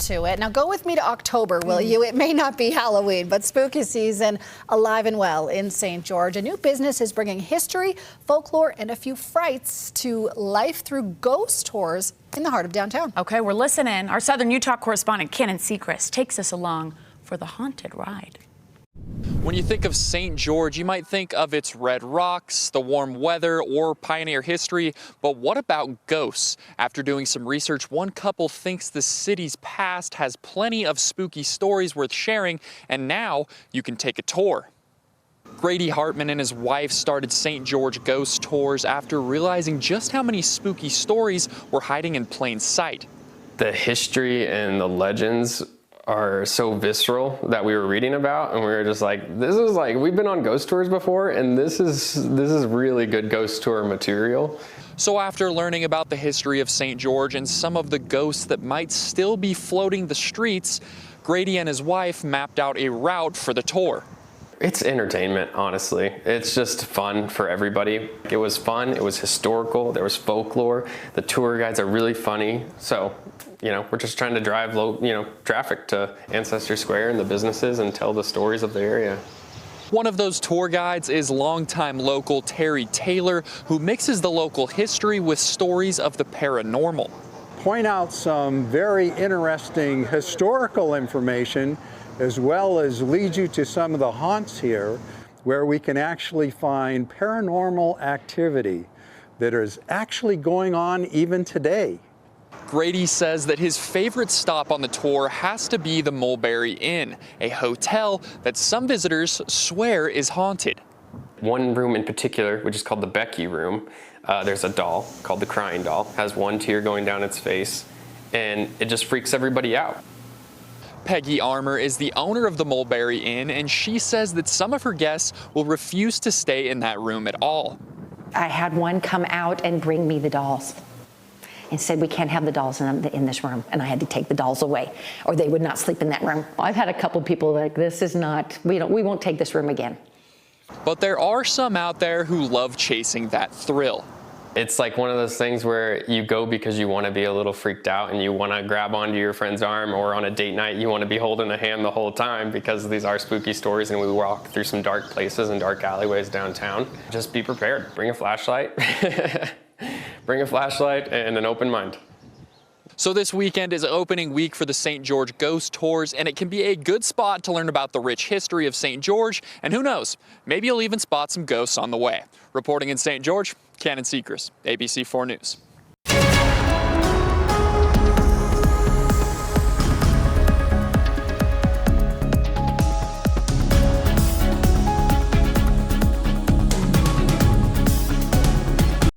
to it. Now go with me to October, will you? It may not be Halloween, but spooky season alive and well in St. George. A new business is bringing history, folklore, and a few frights to life through ghost tours in the heart of downtown. Okay, we're listening. Our Southern Utah correspondent, Secrist, takes us along for the haunted ride. When you think of St. George, you might think of its red rocks, the warm weather, or pioneer history. But what about ghosts? After doing some research, one couple thinks the city's past has plenty of spooky stories worth sharing, and now you can take a tour. Grady Hartman and his wife started St. George Ghost Tours after realizing just how many spooky stories were hiding in plain sight. The history and the legends are so visceral that we were reading about, and we were just like, we've been on ghost tours before, and this is really good ghost tour material. So after learning about the history of St. George and some of the ghosts that might still be floating the streets, Grady and his wife mapped out a route for the tour. It's entertainment, honestly. It's just fun for everybody. It was fun, it was historical, there was folklore, the tour guides are really funny, so we're just trying to drive traffic to Ancestor Square and the businesses and tell the stories of the area. One of those tour guides is longtime local Terry Taylor, who mixes the local history with stories of the paranormal. Point out some very interesting historical information, as well as lead you to some of the haunts here, where we can actually find paranormal activity that is actually going on even today. Grady says that his favorite stop on the tour has to be the Mulberry Inn, a hotel that some visitors swear is haunted. One room in particular, which is called the Becky room, there's a doll called the Crying Doll, has one tear going down its face, and it just freaks everybody out. Peggy Armour is the owner of the Mulberry Inn, and she says that some of her guests will refuse to stay in that room at all. I had one come out and bring me the dolls and said, we can't have the dolls in this room, and I had to take the dolls away, or they would not sleep in that room. I've had a couple people like, this is not, we won't take this room again. But there are some out there who love chasing that thrill. It's like one of those things where you go because you want to be a little freaked out and you want to grab onto your friend's arm, or on a date night you want to be holding a hand the whole time, because these are spooky stories and we walk through some dark places and dark alleyways downtown. Just be prepared. Bring a flashlight. Bring a flashlight and an open mind. So this weekend is opening week for the St. George Ghost Tours, and it can be a good spot to learn about the rich history of St. George, and who knows, maybe you'll even spot some ghosts on the way. Reporting in St. George, Secrist, ABC 4 News.